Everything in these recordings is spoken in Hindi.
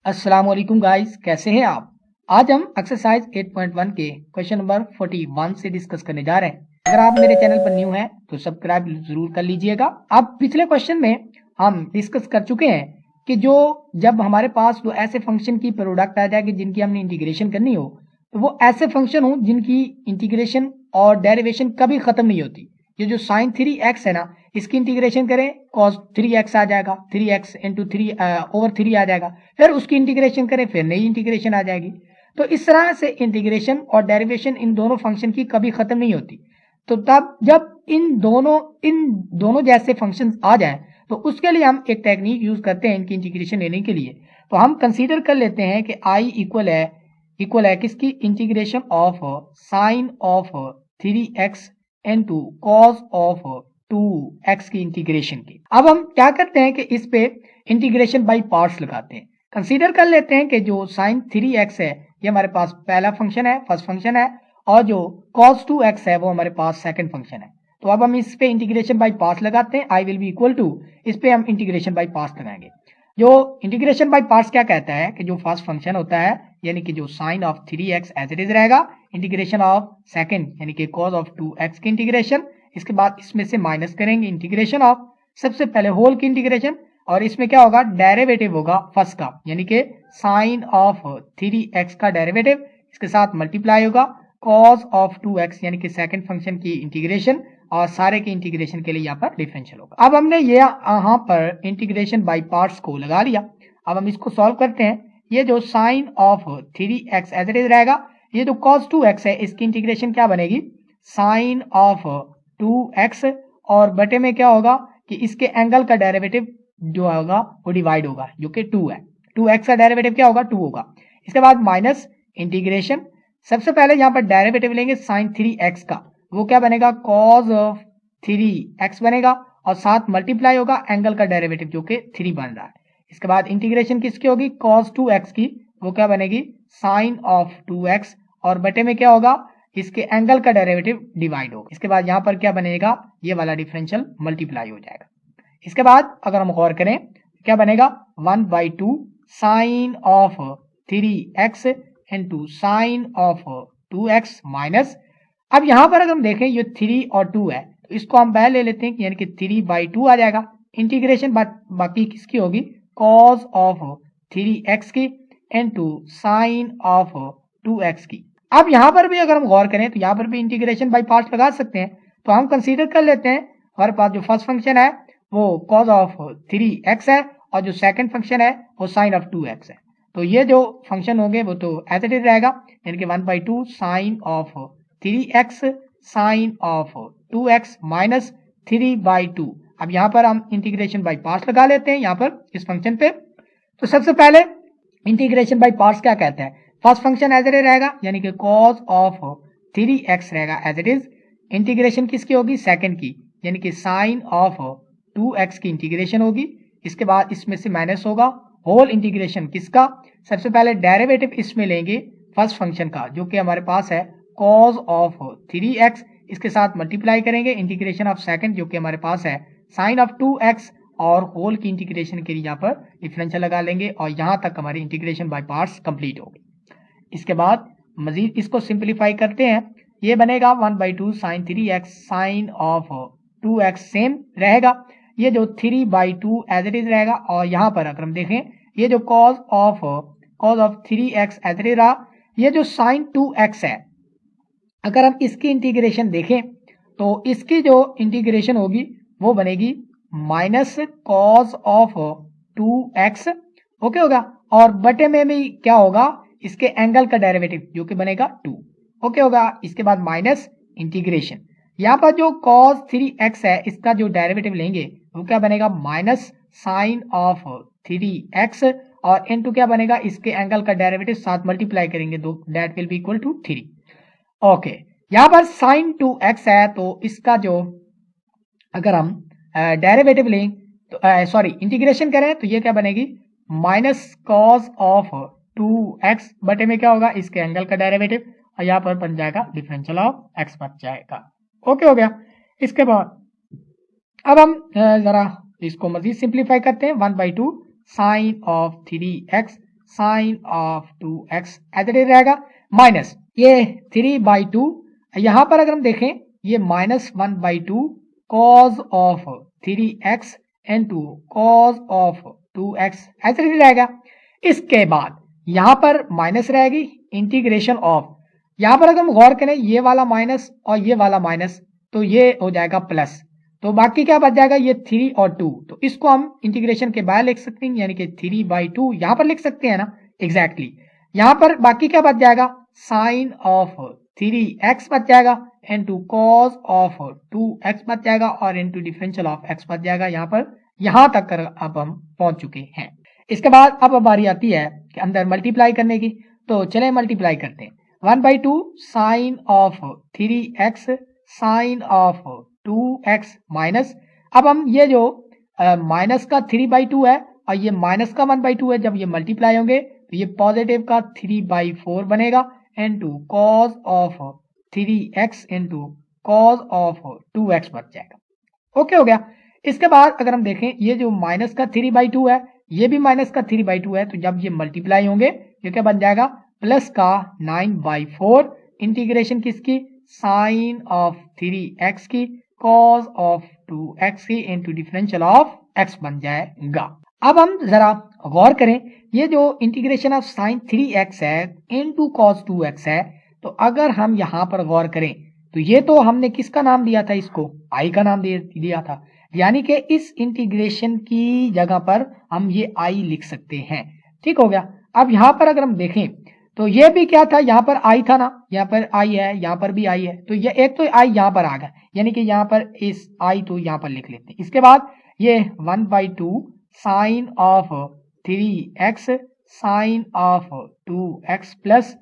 अस्सलाम वालेकुम गाइस, कैसे हैं आप। आज हम एक्सरसाइज 8.1 के क्वेश्चन नंबर 41 से डिस्कस करने जा रहे हैं। अगर आप मेरे चैनल पर न्यू हैं तो सब्सक्राइब जरूर कर लीजिएगा। अब पिछले क्वेश्चन में हम डिस्कस कर चुके हैं कि जब हमारे पास वो ऐसे फंक्शन की प्रोडक्ट आ जाए कि जिनकी हमने इंटीग्रेशन करनी हो, तो वो ऐसे फंक्शन हो जिनकी इंटीग्रेशन और डेरिवेशन कभी खत्म नहीं होती। ये जो साइन 3x है ना, इसकी इंटीग्रेशन करें cos 3x आ जाएगा, 3x इंटू 3/3 आ जाएगा। फिर उसकी इंटीग्रेशन करें, फिर नई इंटीग्रेशन आ जाएगी। तो इस तरह से इंटीग्रेशन और डेरिवेशन इन दोनों फंक्शन की कभी खत्म नहीं होती। तो तब जब इन दोनों जैसे फंक्शन आ जाएं, तो उसके लिए हम एक टेक्निक यूज करते हैं इनकी इंटीग्रेशन लेने के लिए। तो हम कंसीडर कर लेते हैं कि आई इक्वल है किसकी, integration of sine of 3x into cos of 2x की इंटीग्रेशन की। अब हम क्या करते हैं कि इस पे इंटीग्रेशन बाय पार्ट्स लगाते हैं। कंसीडर कर लेते हैं कि जो साइन 3x है ये हमारे पास पहला फंक्शन है, फर्स्ट फंक्शन है, और जो cos 2x है वो हमारे पास सेकंड फंक्शन है। तो अब हम इस पे इंटीग्रेशन बाय पार्ट्स लगाते हैं। I will be equal to, इस पे हम इंटीग्रेशन बाय पार्ट्स लगाएंगे। जो इंटीग्रेशन बाय पार्ट्स क्या कहता है कि जो फर्स्ट फंक्शन होता है यानी कि जो sine of 3x as it is रहेगा, इंटीग्रेशन ऑफ सेकंड यानी कि cos ऑफ 2x की इंटीग्रेशन, इसके बाद इसमें से माइनस करेंगे इंटीग्रेशन ऑफ सबसे पहले होल की इंटीग्रेशन, और इसमें क्या होगा, डेरिवेटिव होगा फर्स्ट का यानी कि साइन ऑफ 3x का डेरिवेटिव, इसके साथ मल्टीप्लाई होगा cos ऑफ 2x यानी कि सेकंड फंक्शन की इंटीग्रेशन, और सारे के इंटीग्रेशन के लिए यहाँ पर डिफरेंशियल होगा। अब हमने ये यहाँ पर इंटीग्रेशन बाय पार्ट्स को लगा लिया। अब हम इसको सॉल्व करते हैं। ये जो sine of 3x as it is रहेगा, ये जो cos 2x है इसकी इंटीग्रेशन क्या बनेगी, साइन ऑफ 2x, और बटे में क्या होगा कि इसके एंगल का डेरिवेटिव जो होगा वो डिवाइड होगा, जो कि 2 है। 2x का डेरिवेटिव क्या होगा, 2 होगा। इसके बाद माइनस इंटीग्रेशन, सबसे पहले यहाँ पर डेरिवेटिव लेंगे साइन 3x का, वो क्या बनेगा, cos ऑफ 3x बनेगा, और साथ मल्टीप्लाई होगा एंगल का डेरिवेटिव जो कि 3 बन रहा है। इसके बाद इंटीग्रेशन किसकी होगी, cos 2x की, वो क्या बनेगी, साइन ऑफ 2x, और बटे में क्या होगा, इसके एंगल का डेरिवेटिव डिवाइड होगा। इसके बाद यहाँ पर क्या बनेगा, ये वाला डिफरेंशियल मल्टीप्लाई हो जाएगा। इसके बाद अगर हम गौर करें क्या बनेगा, 1/2 sine of 3x into sine of 2x minus, अब यहां पर अगर हम देखें ये 3 और 2 है तो इसको हम पहले ले लेते हैं यानी कि 3/2 आ जाएगा। इंटीग्रेशन बाकी किसकी होगी, cos ऑफ 3x की इंटू साइन ऑफ 2x की। अब यहां पर भी अगर हम गौर करें तो यहां पर भी इंटीग्रेशन बाय पार्ट्स लगा सकते हैं। तो हम कंसीडर कर लेते हैं हमारे पास जो फर्स्ट फंक्शन है वो cos ऑफ 3x है, और जो सेकंड फंक्शन है वो साइन ऑफ 2x है। तो ये जो फंक्शन होंगे वो तो एज इट इज रहेगा यानी कि 1/2 sine of 3x sine of 2x minus 3/2। अब यहाँ पर हम इंटीग्रेशन बाय पार्ट्स लगा लेते हैं यहाँ पर इस फंक्शन पे। तो सबसे पहले इंटीग्रेशन बाय पार्ट्स क्या कहता है, first function as it is रहेगा यानी कि cos ऑफ 3x रहेगा एज इट इज। इंटीग्रेशन किसकी होगी, सेकंड की, यानी कि साइन ऑफ 2x की इंटीग्रेशन होगी। इसके बाद इसमें से माइनस होगा होल इंटीग्रेशन किसका, सबसे पहले डेरिवेटिव इसमें लेंगे फर्स्ट फंक्शन का जो कि हमारे पास है cos ऑफ 3x, इसके साथ मल्टीप्लाई करेंगे इंटीग्रेशन ऑफ सेकंड जो कि हमारे पास है साइन ऑफ 2x, और होल की इंटीग्रेशन के लिए यहाँ पर डिफरेंशियल लगा लेंगे, और यहाँ तक हमारी इंटीग्रेशन बाय पार्ट्स कंप्लीट होगी। इसके बाद मजीद इसको सिंप्लीफाई करते हैं, ये बनेगा 1/2 sign 3x sine of 2x same रहेगा, ये जो 3/2 एज इट इज रहेगा। और यहाँ पर अगर हम देखें ये जो cos of 3x as it is रहा, ये जो साइन 2x है अगर हम इसकी इंटीग्रेशन देखें तो इसकी जो इंटीग्रेशन होगी वो बनेगी minus cos of 2x, okay होगा, और बटे में भी क्या होगा, इसके एंगल का डेरिवेटिव जो कि बनेगा 2, ओके होगा। इसके बाद माइनस इंटीग्रेशन, यहाँ पर जो cos 3x है इसका जो डेरिवेटिव लेंगे वो क्या बनेगा, माइनस साइन ऑफ 3x, और इनटू क्या बनेगा, इसके एंगल का डेरिवेटिव साथ मल्टीप्लाई करेंगे तो that will be equal to 3, okay. यहाँ पर साइन 2x है तो इसका जो अगर हम डेरिवेटिव लें तो सॉरी इंटीग्रेशन करें तो ये क्या बनेगी, माइनस cos ऑफ 2x, बटे में क्या होगा, इसके एंगल का डेरिवेटिव, और यहाँ पर बन जाएगा डिफरेंशियल ऑफ x बन जाएगा, ओके हो गया। इसके बाद अब हम जरा इसको मजीद सिंप्लीफाई करते हैं, 1/2 sine of 3x sine of 2x as it is रहेगा, माइनस ये 3/2, यहां पर अगर हम देखें ये -1/2 cos of 3x into cos of 2x as it is रहेगा। इसके बाद यहां पर माइनस रहेगी, इंटीग्रेशन ऑफ, यहां पर अगर हम गौर करें ये वाला माइनस और ये वाला माइनस तो ये हो जाएगा प्लस, तो बाकी क्या बच जाएगा ये 3 और 2, तो इसको हम इंटीग्रेशन के बाहर लिख सकते हैं यानी कि 3/2 यहां पर लिख सकते हैं ना, एग्जैक्टली यहां पर बाकी क्या बच जाएगा साइन ऑफ 3x बच जाएगा इनटू कॉज ऑफ 2x बच जाएगा और इनटू डिफरेंशियल ऑफ x बच जाएगा। यहां पर यहां तक अब हम पहुंच चुके हैं। इसके बाद अब बारी आती है कि अंदर मल्टीप्लाई करने की, तो चले मल्टीप्लाई करते हैं। 1/2 sine of 3x sine of 2x minus, अब हम ये जो माइनस का 3/2 है और ये माइनस का 1/2 है, जब ये मल्टीप्लाई होंगे तो ये पॉजिटिव का 3/4 बनेगा into cos of 3x into cos of 2x बच जाएगा। ओके हो गया। इसके बाद अगर हम देखें ये जो माइनस का 3/2 है ये भी माइनस का 3/2 है, तो जब ये मल्टीप्लाई होंगे ये क्या बन जाएगा प्लस का 9/4 इंटीग्रेशन किसकी साइन ऑफ 3x की कॉज ऑफ 2x की इनटू डिफरेंशियल ऑफ x बन जाएगा। अब हम जरा गौर करें ये जो इंटीग्रेशन ऑफ साइन 3x है इनटू कॉस 2x है, तो अगर हम यहां पर गौर करें तो ये तो हमने किसका नाम दिया था, इसको i का नाम दिया था, यानी कि इस इंटीग्रेशन की जगह पर हम ये i लिख सकते हैं। ठीक हो गया। अब यहां पर अगर हम देखें तो ये भी क्या था, यहाँ पर i था ना, यहाँ पर i है, यहाँ पर भी i है, तो ये एक तो i यहाँ पर आ गया, यानी कि यहाँ पर इस i तो यहाँ पर लिख लेते हैं। इसके बाद ये 1/2 sine of 3x sine of 2x plus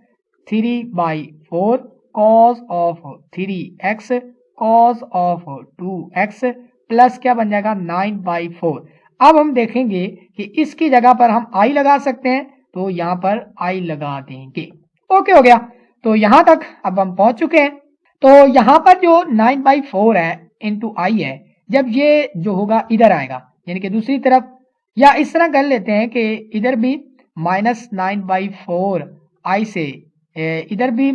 3/4 cos of 3x cos of 2x plus क्या बन जाएगा 9/4। अब हम देखेंगे कि इसकी जगह पर हम i लगा सकते हैं, तो यहाँ पर i लगा देंगे। ओके हो गया। तो यहां तक अब हम पहुंच चुके हैं। तो यहाँ पर जो 9/4 है इंटू i है, जब ये जो होगा इधर आएगा यानी कि दूसरी तरफ, या इस तरह कर लेते हैं कि इधर भी -9/4 i से इधर भी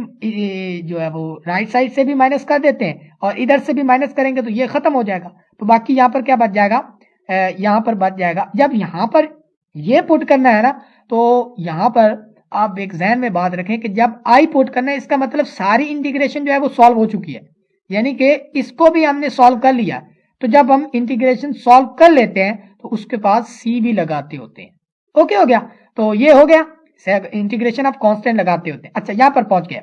जो है वो राइट साइड से भी माइनस कर देते हैं और इधर से भी माइनस करेंगे तो ये खत्म हो जाएगा, तो बाकी यहाँ पर क्या बच जाएगा, यहाँ पर बच जाएगा। जब यहाँ पर ये पुट करना है ना, तो यहाँ पर आप एक ध्यान में बात रखें कि जब i पुट करना है इसका मतलब सारी इंटीग्रेशन जो है वो सॉल्व हो चुकी है, यानी कि इसको भी हमने सॉल्व कर लिया। तो जब हम इंटीग्रेशन सॉल्व कर लेते हैं तो उसके पास c भी लगाते होते हैं। ओके हो गया। तो ये हो गया इंटीग्रेशन ऑफ कांस्टेंट लगाते होते हैं। अच्छा यहाँ पर पहुंच गया,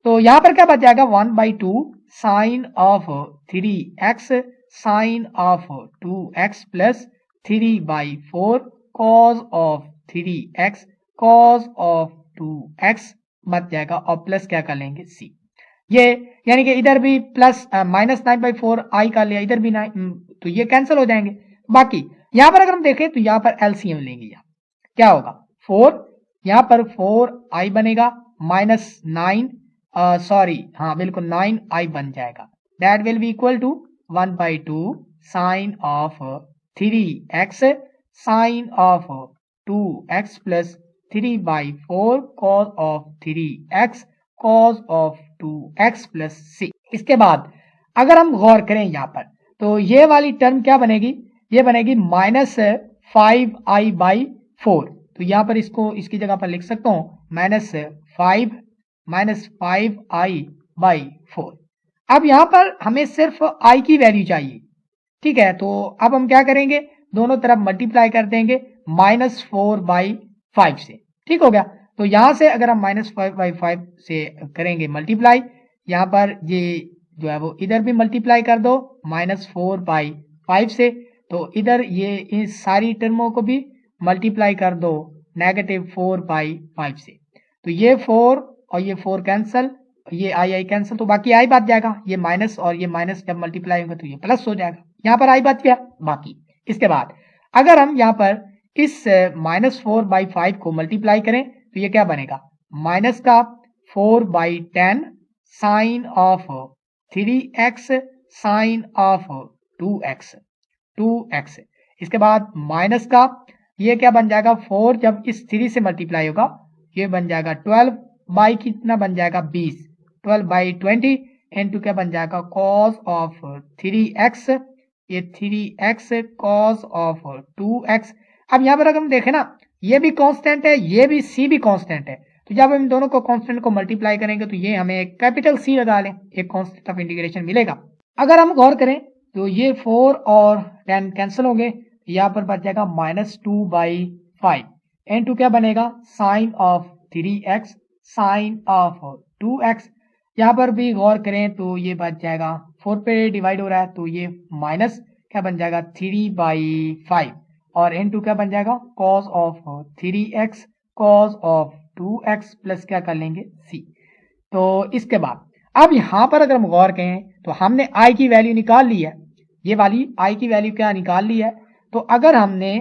तो यहाँ पर क्या बच जाएगा 1/2 sine of 3x sine of 2x plus 3/4 cos of 3x cos of 2x बच जाएगा और प्लस क्या कर लेंगे c, ये यानी कि इधर भी प्लस -9/4 i का लिया, इधर भी 9, तो ये कैंसिल हो जाएंगे। बाकी यहाँ पर अगर हम देखें तो यहाँ पर एलसीएम लेंगे, यहाँ क्या होगा 4, यहाँ पर 4i बनेगा -9 सॉरी हाँ बिल्कुल 9i बन जाएगा, that will be equal to 1/2 sine of 3x sine of 2x plus 3/4 cos of 3x cos of 2x plus c। इसके बाद अगर हम गौर करें यहाँ पर तो ये वाली टर्म क्या बनेगी, ये बनेगी -5i/4, तो यहाँ पर इसको इसकी जगह पर लिख सकता हूँ -5i/4। अब यहाँ पर हमें सिर्फ i की वैल्यू चाहिए, ठीक है, तो अब हम क्या करेंगे दोनों तरफ मल्टीप्लाई कर देंगे -4/5 से। ठीक हो गया। तो यहां से अगर हम -5/5 से करेंगे मल्टीप्लाई, यहाँ पर ये जो है वो इधर भी मल्टीप्लाई कर दो -4/5 से, तो इधर ये इस सारी टर्मों को भी मल्टीप्लाई कर दो -4/5 से, तो ये 4 और ये 4 कैंसिल, ये आई कैंसिल, तो बाकी आई बच जाएगा, ये माइनस और ये माइनस जब मल्टीप्लाई होगा तो ये प्लस हो जाएगा, यहाँ पर आई बच गया बाकी। इसके बाद अगर हम यहाँ पर इस -4/5 को मल्टीप्लाई करें तो ये क्या बनेगा माइनस का 4/10 sign of 3x sine of 2x। इसके बाद माइनस का ये क्या बन जाएगा 4 जब इस 3 से मल्टीप्लाई होगा ये बन जाएगा 12 बाई कितना बन जाएगा 20, 12 बाई 20 इंटू क्या बन जाएगा कॉस ऑफ 3x, ये 3x कॉस ऑफ 2x। अब यहाँ पर अगर हम देखें ना ये भी कांस्टेंट है ये भी c भी कांस्टेंट है, तो जब हम दोनों को कांस्टेंट को मल्टीप्लाई करेंगे तो ये हमें कैपिटल C लगा लें, एक कांस्टेंट ऑफ इंटीग्रेशन मिलेगा। अगर हम गौर करें तो ये 4 और 10 कैंसिल हो गए, यहाँ पर बच जाएगा -2/5 इनटू क्या बनेगा sign of 3x sine of 2x। यहाँ पर भी गौर करें तो ये बच जाएगा 4 पे डिवाइड हो रहा है तो ये माइनस क्या बन जाएगा 3/5 और इनटू क्या बन जाएगा cos of 3x cos of 2x plus क्या कर लेंगे c। तो इसके बाद अब यहाँ पर अगर हम गौर करें तो हमने i की वैल्यू निकाल ली है, ये वाली i की वैल्यू क्या निकाल ली है। तो अगर हमने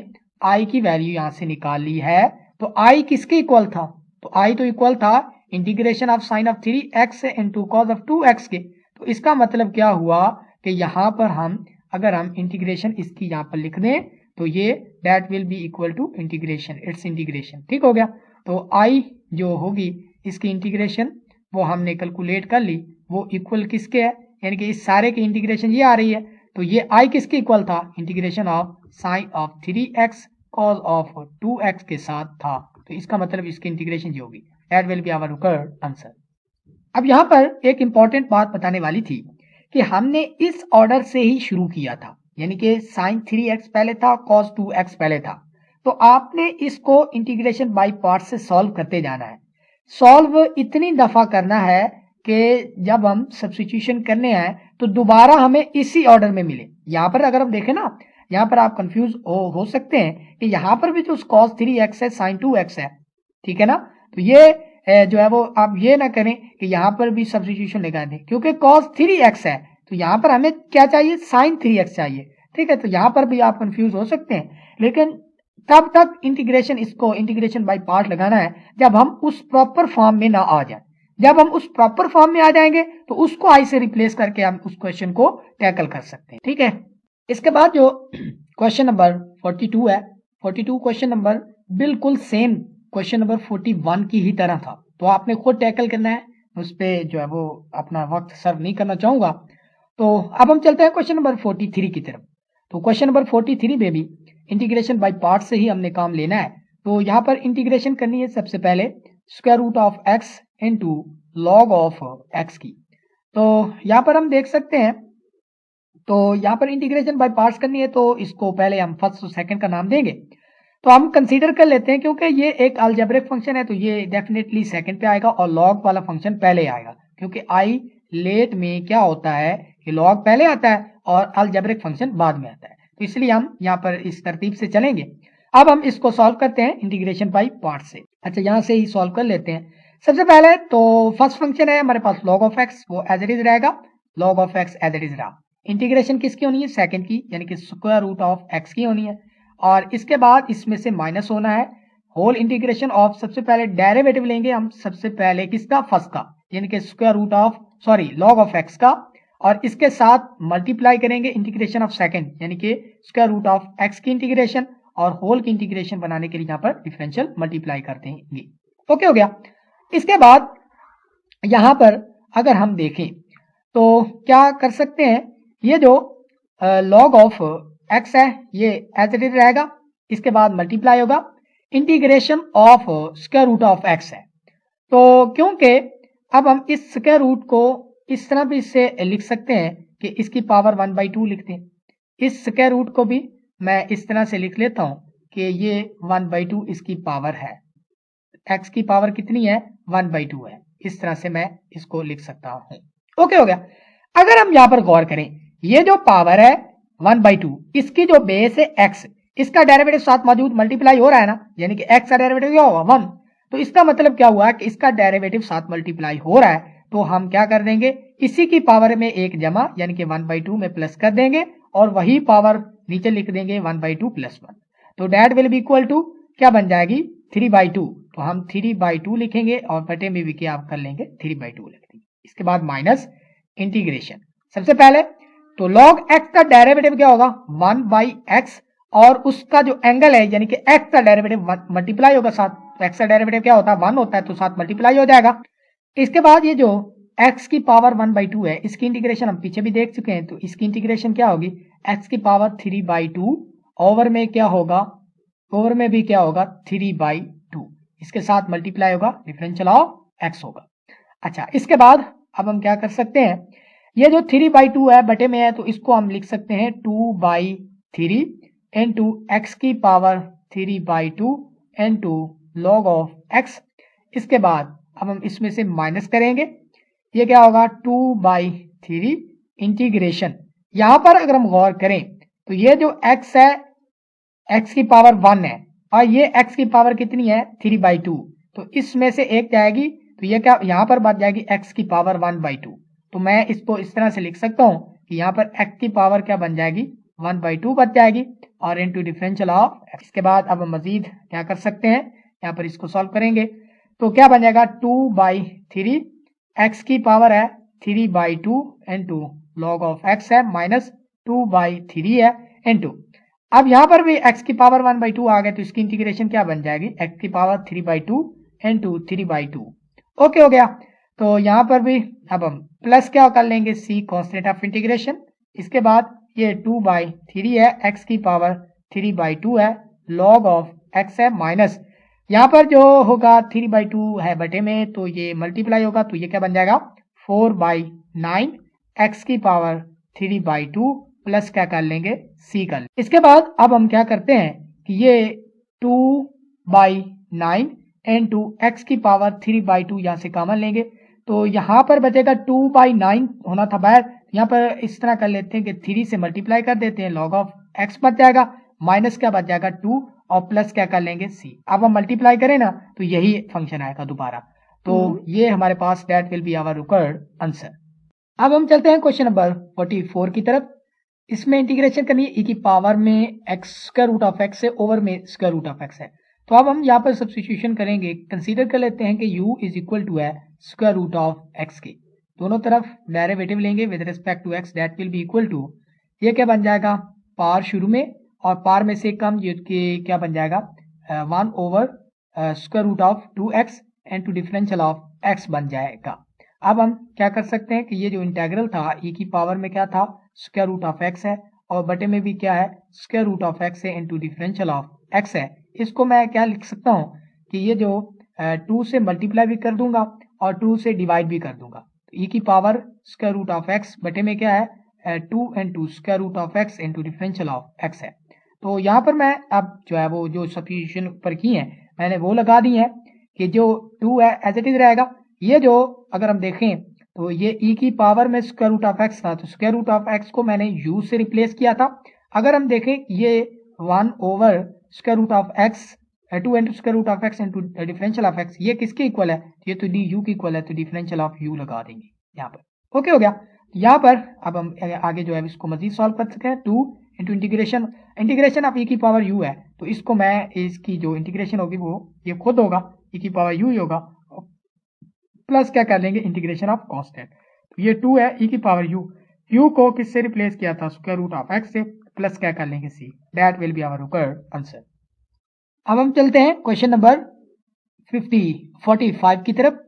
i की वैल्यू यहाँ से निकाल ली है तो i किसके इक्वल था, तो i तो इक्वल था integration of sine of 3x into cos of 2x के। तो इसका मतलब क्या हुआ कि यहाँ पर हम अगर हम इंटीग्रेशन इसकी यहाँ पर लिख दें तो ये that will be equal to integration, it's integration, ठीक हो गया। तो i जो होगी इसकी इंटीग्रेशन वो हमने कैलकुलेट कर ली, वो इक्वल किसके है, यानी कि इस सारे की इंटीग्रेशन ये आ रही है। तो ये i किसके इक्वल था, integration of sine of 3x cos of 2x के साथ था। तो इसका मतलब इसकी इंटीग्रेशन जो होगी that will be our required answer. अब यहाँ पर एक इंपॉर्टेंट बात बताने वाली थी कि हमने इस ऑर्डर से ही शुरू किया था, यानी कि साइन 3x पहले था cos 2x पहले था। तो आपने इसको इंटीग्रेशन बाय पार्ट से सॉल्व करते जाना है। सॉल्व इतनी दफा करना है कि जब हम सब्स्टिट्यूशन करने आए तो दोबारा हमें इसी ऑर्डर में मिले। यहाँ पर अगर हम देखें ना यहाँ पर आप कंफ्यूज हो सकते हैं कि यहाँ पर भी जो cos 3x है sin 2x है, ठीक है ना। तो ये जो है वो आप ये ना करें कि यहाँ पर भी सब्स्टिट्यूशन लगा दें, क्योंकि cos 3x है तो यहाँ पर हमें क्या चाहिए sin 3x चाहिए, ठीक है। तो यहाँ पर भी आप कंफ्यूज हो सकते हैं, लेकिन तब तक इंटीग्रेशन इसको इंटीग्रेशन बाय पार्ट लगाना है जब हम उस प्रॉपर फॉर्म में ना आ जाए। जब हम उस प्रॉपर फॉर्म में आ जाएंगे तो उसको आई से रिप्लेस करके हम उस क्वेश्चन को टैकल कर सकते हैं, ठीक है। इसके बाद जो क्वेश्चन नंबर 42 है, 42 क्वेश्चन नंबर बिल्कुल सेम क्वेश्चन नंबर 41 की ही तरह था, तो आपने खुद टैकल करना है, उस पर जो है वो अपना वक्त सर्व नहीं करना चाहूंगा। तो अब हम चलते हैं क्वेश्चन नंबर 43 की तरफ। तो क्वेश्चन नंबर 43 में भी इंटीग्रेशन बाय पार्ट से ही हमने काम लेना है। तो यहाँ पर इंटीग्रेशन करनी है सबसे पहले square root of x into log of x की। तो यहाँ पर हम देख सकते हैं, तो यहाँ पर इंटीग्रेशन बाय पार्ट्स करनी है तो इसको पहले हम फर्स्ट और सेकंड का नाम देंगे। तो हम कंसीडर कर लेते हैं क्योंकि ये एक अलजेब्रिक फंक्शन है तो ये डेफिनेटली सेकंड पे आएगा और लॉग वाला फंक्शन पहले आएगा, क्योंकि आई लेट में क्या होता है कि लॉग पहले आता है और अलजेब्रिक फंक्शन बाद में आता है, तो इसलिए हम यहाँ पर इस तरतीब से चलेंगे। अब हम इसको सॉल्व करते हैं इंटीग्रेशन बाय पार्ट से। अच्छा, यहाँ से ही सॉल्व कर लेते हैं। सबसे पहले तो फर्स्ट फंक्शन है हमारे पास log ऑफ x, वो एज इट इज रहेगा, log of x as it is रहा। इंटीग्रेशन किसकी होनी है, सेकंड की, यानी कि स्क्वायर रूट ऑफ x की होनी है, और इसके बाद इसमें से माइनस होना है होल इंटीग्रेशन ऑफ, सबसे पहले डेरिवेटिव लेंगे हम सबसे पहले किसका, फर्स्ट का, यानी कि square root of log of x का, और इसके साथ मल्टीप्लाई करेंगे इंटीग्रेशन ऑफ सेकंड, यानी कि स्क्वायर रूट ऑफ x की इंटीग्रेशन, और होल की इंटीग्रेशन बनाने के लिए यहाँ पर डिफरेंशियल मल्टीप्लाई करते हैं। ओके हो गया। इसके बाद यहाँ पर अगर हम देखें तो क्या कर सकते हैं, ये जो log ऑफ x है ये एज इट इज रहेगा, इसके बाद मल्टीप्लाई होगा integration of square root of x है। तो क्योंकि अब हम इस स्क्वायर रूट को इस तरह भी इससे लिख सकते हैं कि इसकी पावर 1/2 लिखते हैं। इस स्क्वायर रूट को भी मैं इस तरह से लिख लेता हूं कि ये 1/2 इसकी पावर है, x की पावर कितनी है, 1/2 है। इस तरह से मैं इसको लिख सकता हूं। ओके हो गया। अगर हम यहाँ पर गौर करें, ये जो पावर है 1/2, इसकी जो बेस है x, इसका डेरिवेटिव साथ मौजूद मल्टीप्लाई हो रहा है ना, यानी कि x का डेरिवेटिव क्या होगा 1, तो इसका मतलब क्या हुआ कि इसका डेरिवेटिव साथ मल्टीप्लाई हो रहा है, तो हम क्या कर देंगे, इसी की पावर में एक जमा, यानी कि 1/2 में प्लस कर देंगे, और वही पावर नीचे लिख देंगे 1/2 + 1, तो that will be equal to क्या बन जाएगी 3/2। तो हम 3/2 लिखेंगे और बटे में भी क्या आप कर लेंगे 3/2 लिख देंगे। इसके बाद माइनस इंटीग्रेशन, सबसे पहले तो log x का डेरिवेटिव क्या होगा 1/x, और उसका जो एंगल है यानी कि एक्स का डेरिवेटिव मल्टीप्लाई होगा साथ, तो एक्स का डेरिवेटिव क्या होता है 1 होता है, तो साथ मल्टीप्लाई हो जाएगा। इसके बाद ये जो x की पावर 1/2 है, इसकी इंटीग्रेशन हम पीछे भी देख चुके हैं, तो इसकी इंटीग्रेशन क्या होगी x की पावर 3/2 ओवर में क्या होगा, ओवर में भी क्या होगा 3/2, इसके साथ मल्टीप्लाई होगा, डिफरेंशियल ऑफ x होगा। अच्छा, इसके बाद अब हम क्या कर सकते हैं, ये जो 3/2 है बटे में है, तो इसको हम लिख सकते हैं 2/3 इंटू एक्स की power 3/2 into log of x। इसके बाद अब हम इसमें से माइनस करेंगे, ये क्या होगा 2/3 इंटीग्रेशन। यहां पर अगर हम गौर करें तो ये जो x है x की पावर 1 है और ये x की पावर कितनी है 3/2, तो इसमें से एक जाएगी, तो ये क्या यहां पर बच जाएगी x की पावर 1/2। तो मैं इसको इस तरह से लिख सकता हूं कि यहाँ पर x की पावर क्या बन जाएगी 1/2 बच जाएगी और इनटू डिफरेंशियल ऑफ x। इसके बाद अब हम मजीद क्या कर सकते हैं, यहाँ पर इसको सॉल्व करेंगे तो क्या बन जाएगा 2/3, x की पावर है 3/2 इंटू लॉग ऑफ x है माइनस 2/3 है इंटू, अब यहाँ पर भी x की पावर 1/2 आ गए, तो इसकी इंटीग्रेशन क्या बन जाएगी x की पावर 3/2 इंटू 3/2। ओके हो गया। तो यहाँ पर भी अब हम प्लस क्या कर लेंगे c कॉन्स्टेंट ऑफ इंटीग्रेशन। इसके बाद ये 2/3 है, x की पावर 3/2 है, लॉग ऑफ x है माइनस, यहाँ पर जो होगा 3/2 है बटे में, तो ये मल्टीप्लाई होगा, तो ये क्या बन जाएगा 4/9 x की पावर 3/2 प्लस क्या कर लेंगे c कर लेंगे। इसके बाद अब हम क्या करते हैं कि ये 2/9 इंटू एक्स की पावर 3/2 यहाँ से कॉमन लेंगे, तो यहाँ पर बचेगा 2/9 होना था बाहर, यहाँ पर इस तरह कर लेते हैं कि 3 से मल्टीप्लाई कर देते हैं, लॉग ऑफ x बच जाएगा माइनस क्या बच जाएगा 2 और प्लस क्या कर लेंगे c। अब हम मल्टीप्लाई करें ना तो यही फंक्शन आएगा दोबारा, तो ये हमारे पास that will be our required answer. अब हम चलते हैं क्वेश्चन नंबर 44 की तरफ। इसमें इंटीग्रेशन करनी है e की पावर में x square root of x है, ओवर में स्क्वायर रूट ऑफ x है, तो अब हम यहाँ पर सब्स्टिट्यूशन करेंगे, कंसीडर कर लेते हैं कि u इज इक्वल टू है स्क्वायर रूट ऑफ x के, दोनों तरफ डेरिवेटिव लेंगे with respect to x, that will be equal to, ये क्या बन जाएगा पार शुरू में और पार में से कम, ये क्या बन जाएगा 1 over square root of 2x and to differential of x बन जाएगा। अब हम क्या कर सकते हैं कि ये जो इंटेग्रल था e की पावर में क्या था स्क्वायर रूट ऑफ x है और बटे में भी क्या है स्क्वायर रूट ऑफ x है इनटू डिफरेंशियल ऑफ x है, इसको मैं क्या लिख सकता हूँ कि ये जो 2 से मल्टीप्लाई भी कर दूंगा और 2 से डिवाइड भी कर दूंगा, तो e की power square root of x बटे में क्या है 2 into square root of x into differential of x है। तो यहाँ पर मैं अब जो है वो जो सब्स्टिट्यूशन पर की है मैंने वो लगा दी है कि जो 2 है एज इट इज रहेगा, ये जो अगर हम देखें तो ये e की पावर में स्क्वायर रूट ऑफ x था, तो स्क्वायर रूट ऑफ x को मैंने u से रिप्लेस किया था। अगर हम देखें ये 1 over square root of x 2 into square root of x into differential of x, ये किसके इक्वल है, ये तो डी यू की इक्वल है, तो डिफरेंशियल ऑफ u लगा देंगे यहाँ पर। ओके हो गया। यहाँ पर अब हम आगे जो है इसको मजीद सॉल्व कर सकते हैं, 2 इंटू इंटीग्रेशन ऑफ e की पावर u है, तो इसको मैं इसकी जो इंटीग्रेशन होगी वो ये खुद होगा e की पावर u ही होगा, प्लस क्या कर लेंगे इंटीग्रेशन ऑफ कांस्टेंट, तो ये 2 है e की पावर u को किससे रिप्लेस किया था स्क्वायर रूट ऑफ x से, प्लस क्या कर लेंगे c, that will be our required answer. अब हम चलते हैं क्वेश्चन नंबर 45 की तरफ।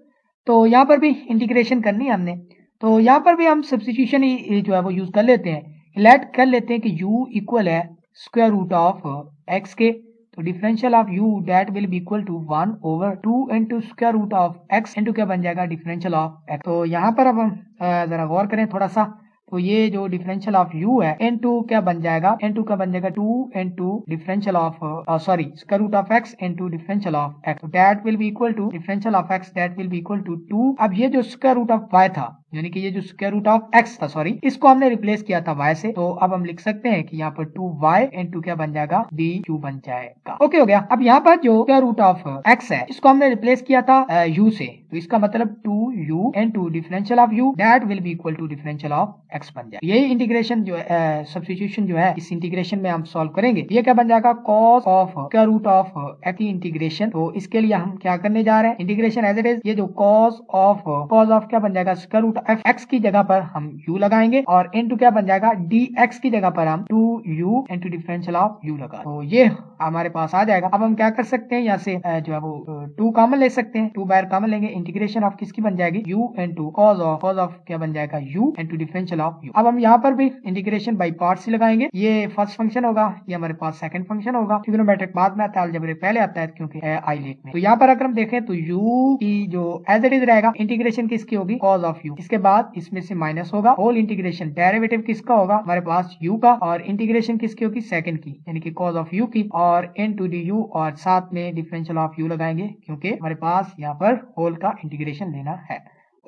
तो यहाँ पर भी इंटीग्रेशन करनी है हमने, तो यहाँ पर भी हम सब्स्टिट्यूशन ही जो है वो यूज कर लेते हैं, लेट कर लेते हैं कि u इक्वल है स्क्वायर रूट ऑफ x के, तो differential of u that will be equal to 1 over 2 into square root of x into क्या बन जाएगा डिफरेंशियल ऑफ x। तो यहाँ पर अब हम जरा गौर करें थोड़ा सा, तो ये जो डिफरेंशियल ऑफ u है इनटू क्या बन जाएगा 2 into differential of sorry square root of x into differential of x, that will be equal to differential of x that will be equal to 2। अब ये जो स्क्वायर रूट ऑफ y था यानी कि ये जो स्क्वायर रूट ऑफ x था सॉरी, इसको हमने रिप्लेस किया था y से, तो अब हम लिख सकते हैं कि यहाँ पर 2y इंटू क्या बन जाएगा du बन जाएगा। ओके हो गया। अब यहाँ पर जो स्क्वायर रूट ऑफ x है इसको हमने रिप्लेस किया था u से, तो इसका मतलब 2u into differential of u that will be equal to differential of x बन जाएगा। यही इंटीग्रेशन जो है सब्स्टिट्यूशन जो है इस इंटीग्रेशन में हम सॉल्व करेंगे, ये क्या बन जाएगा cos of square root of x की इंटीग्रेशन, तो इसके लिए हम क्या करने जा रहे हैं इंटीग्रेशन एज इट इज, ये जो cos ऑफ क्या बन जाएगा स्क्वायर रूट एफ एक्स की जगह पर हम u लगाएंगे और इनटू क्या बन जाएगा dx की जगह पर हम 2u into differential of u लगा, तो ये हमारे पास आ जाएगा। अब हम क्या कर सकते हैं, यहाँ से जो है वो 2 कॉमन ले सकते हैं, 2 बाहर कॉमन लेंगे, इंटीग्रेशन ऑफ किसकी बन जाएगी u इनटू कॉज ऑफ क्या बन जाएगा u into differential of u। अब हम यहाँ पर भी इंटीग्रेशन बाई पार्ट्स ही लगाएंगे, ये फर्स्ट फंक्शन होगा, ये हमारे पास सेकंड फंक्शन होगा, ट्रिग्नोमेट्रिक बाद में आता है, अलजेब्रिक पहले आता है क्योंकि आई लेट में। तो यहाँ पर अगर हम देखें तो u की जो एज इट इज रहेगा इंटीग्रेशन किसकी होगी कॉज ऑफ u, इसके बाद इसमें से माइनस होगा, होल इंटीग्रेशन डेरिवेटिव किसका होगा हमारे पास u का, और इंटीग्रेशन किसकी होगी सेकंड की यानी कि कॉज ऑफ u की, और इनटू du और साथ में डिफरेंशियल ऑफ u लगाएंगे क्योंकि हमारे पास यहाँ पर होल का इंटीग्रेशन लेना है।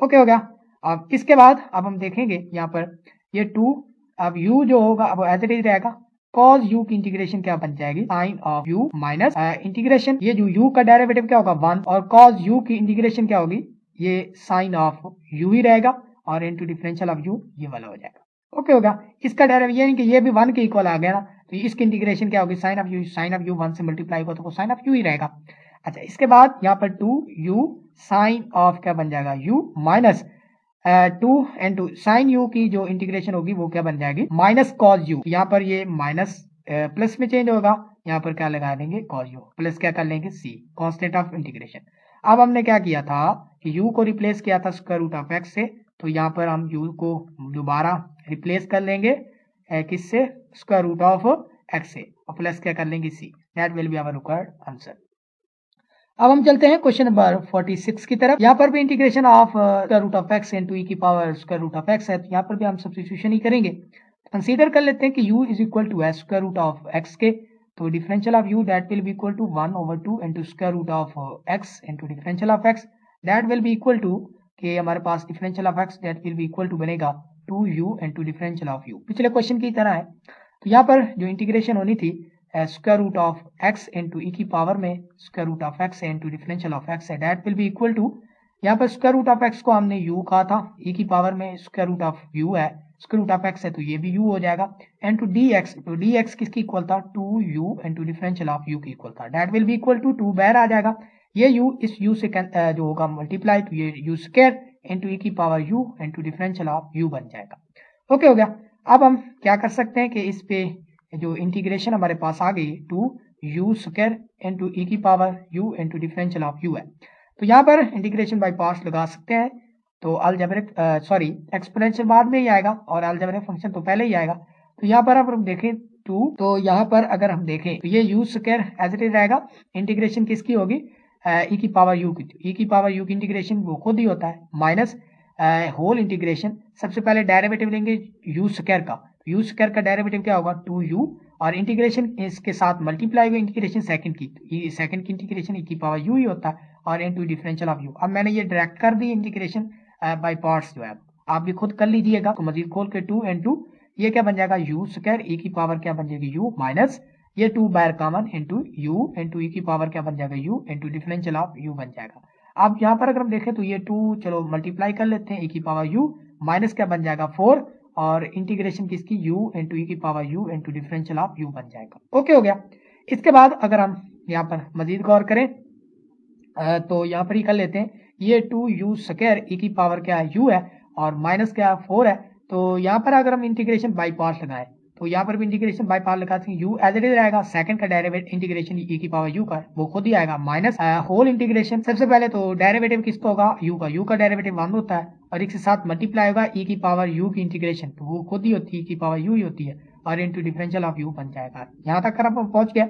ओके हो गया। अब इसके बाद अब हम देखेंगे यहाँ पर ये 2, अब u जो होगा अब एज इट इज रहेगा, cos u की इंटीग्रेशन क्या बन जाएगी sin of u minus integration ये जो u का डेरिवेटिव क्या होगा 1, और cos u की इंटीग्रेशन क्या होगी ये sin ऑफ u ही रहेगा, और इनटू डिफरेंशियल ऑफ u ये वाला हो जाएगा। ओके होगा। इसका डेरिवेटिव यानी कि ये भी 1 के इक्वल आ गया ना, तो इसकी इंटीग्रेशन क्या होगी sin ऑफ u 1 से मल्टीप्लाई होगा तो sin ऑफ u ही रहेगा। अच्छा, इसके बाद यहाँ पर 2u sin ऑफ क्या बन जाएगा u minus 2 into sine u की जो इंटीग्रेशन होगी वो क्या बन जाएगी माइनस कॉज u, यहाँ पर ये माइनस प्लस में चेंज होगा, यहाँ पर क्या लगा देंगे कॉज u प्लस क्या कर लेंगे c कांस्टेंट ऑफ इंटीग्रेशन। अब हमने क्या किया था कि u को रिप्लेस किया था स्क्वायर रूट ऑफ x से, तो यहाँ पर हम u को दोबारा रिप्लेस कर लेंगे किससे स्क्वायर रूट ऑफ x से, और प्लस क्या कर लेंगे c, that will be our required answer. अब हम चलते हैं क्वेश्चन नंबर 46 की तरफ। यहाँ पर भी integration of square root of x into e की power square root of x है, तो यहाँ पर भी हम सब्स्टिट्यूशन ही करेंगे। कंसीडर कर लेते हैं कि u is equal to s square root of x के, तो differential of u that will be equal to 1/2 into square root of x into differential of x that will be equal to के हमारे पास differential of x that will be equal to बनेगा 2u into differential of u। पिछले क्वेश्चन की तरह है, तो यहाँ पर जो इंटीग्रेशन होनी थी square root of x into e की पावर में square root of x into differential of x है, that will be equal to, यहाँ पर स्क्वायर रूट ऑफ एक्स को हमने u कहा था, ई की पावर में स्क्वायर रूट ऑफ u है, स्क्वायर रूट ऑफ एक्स है तो ये भी u हो जाएगा, इंटू dx, तो dx किसकी इक्वल था 2u into differential of u की इक्वल था, that will be equal to 2 बाहर आ जाएगा, ये u इस u से जो होगा मल्टीप्लाई, तो ये u स्क्वायर इंटू ई की power u into differential of u बन जाएगा। ओके हो गया। अब हम क्या कर सकते हैं कि इस पे जो इंटीग्रेशन हमारे पास आ गई 2u स्क्वायर इंटू ई की power u into differential of u है, तो यहाँ पर इंटीग्रेशन बाय पार्ट्स लगा सकते हैं, तो अलजेब्रिक एक्सपोनेंशियल बाद में ही आएगा और अलजेब्रिक फंक्शन तो पहले ही आएगा। तो यहाँ पर अगर हम देखें 2, तो यहाँ पर अगर हम देखें तो ये u square as it is रहेगा, इंटीग्रेशन किसकी होगी ई की पावर u की, ई की पावर u की इंटीग्रेशन वो खुद ही होता है, माइनस होल इंटीग्रेशन, सबसे पहले डेरिवेटिव लेंगे u स्क्वायर का, u स्क्वायर का डेरिवेटिव क्या होगा 2u, और इंटीग्रेशन इसके साथ मल्टीप्लाई हुई इंटीग्रेशन सेकंड की, सेकंड की इंटीग्रेशन ई की पावर u ही होता है, और इनटू डिफरेंशियल ऑफ u। अब मैंने ये डायरेक्ट कर दी इंटीग्रेशन बाय पार्ट्स जो है, आप भी खुद कर लीजिएगा, तो मजीद खोल के 2 इंटू ये क्या बन जाएगा u स्क्वायर ई की पावर क्या बन जाएगी u माइनस ये 2 बाहर common into u into e की पावर क्या बन जाएगा u into differential of u बन जाएगा। अब यहाँ पर अगर हम देखें तो ये 2 चलो मल्टीप्लाई कर लेते हैं, ई की पावर u माइनस क्या बन जाएगा 4, और इंटीग्रेशन किसकी u इंटू ई की power u into differential of u बन जाएगा। ओके हो गया। इसके बाद अगर हम यहाँ पर मजीद गौर करें तो यहाँ पर ही कर लेते हैं, ये 2u स्क्वायर ई की पावर क्या है u है, और माइनस क्या है 4 है, तो यहाँ पर अगर हम इंटीग्रेशन बाई पार्ट लगाएं तो यहाँ पर भी इंटीग्रेशन बाई पार्ट लगाते हैं, u एज इट इज रहेगा, सेकंड का डेरिवेटिव इंटीग्रेशन ई की पावर u का वो खुद ही आएगा, माइनस होल इंटीग्रेशन, सबसे पहले तो डेरिवेटिव किसका होगा u का डेरिवेटिव 1 होता है, और इसके साथ मल्टीप्लाई होगा ई की पावर u की इंटीग्रेशन, तो वो खुद ही होती है, ई की पावर u ही होती है, और इंटू डिफरेंशियल ऑफ u बन जाएगा। यहाँ तक कर पहुंच गया।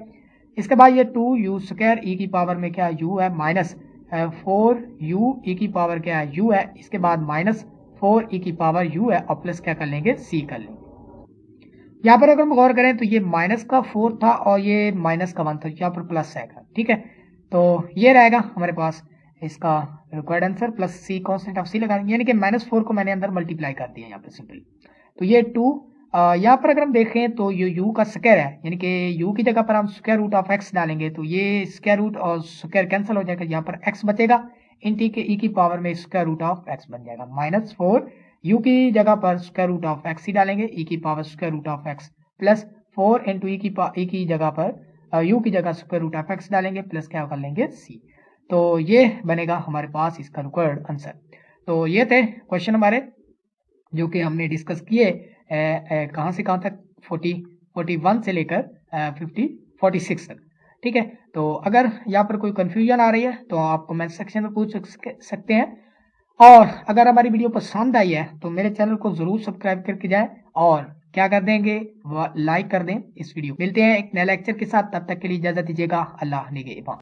इसके बाद ये 2u स्क्वायर ई की पावर में क्या u है माइनस 4u ई की पावर क्या है u है, इसके बाद माइनस 4 ई की पावर u है, और प्लस क्या कर लेंगे c कर लेंगे। यहाँ पर अगर हम गौर करें तो ये माइनस का 4 था और ये माइनस का 1 था, यहाँ पर प्लस आएगा, ठीक है, तो ये रहेगा हमारे पास इसका required answer, plus c constant of c लगा देंगे, यानी कि -4 को मैंने अंदर मल्टीप्लाई कर दिया यहाँ पर सिंपली, तो ये 2 यहाँ पर अगर हम देखें तो ये u का स्क्वायर है, यानी कि u की जगह पर हम स्क्वायर रूट ऑफ x डालेंगे तो ये स्क्वायर रूट और स्क्वायर कैंसिल हो जाएगा, यहाँ पर x बचेगा, इंटी के ई की पावर में स्क्वायर रूट ऑफ x बन जाएगा, -4 u की जगह पर स्क्वायर रूट ऑफ x ही डालेंगे, ई की power square root of x plus 4 into e की जगह पर u की जगह स्क्वायर रूट ऑफ x डालेंगे, प्लस क्या कर लेंगे c, तो ये बनेगा हमारे पास इसका रिक्वायर्ड आंसर। तो ये थे क्वेश्चन हमारे जो कि हमने डिस्कस किए कहाँ से कहाँ तक 41 से लेकर 46 तक। ठीक है, तो अगर यहाँ पर कोई कंफ्यूजन आ रही है तो आप कमेंट सेक्शन में पूछ सकते हैं। और अगर हमारी वीडियो पसंद आई है तो मेरे चैनल को जरूर सब्सक्राइब करके जाएं और क्या कर देंगे, लाइक कर दें इस वीडियो। मिलते हैं एक नए लेक्चर के साथ, तब तक के लिए इजाजत दीजिएगा। अल्लाह निगहबान।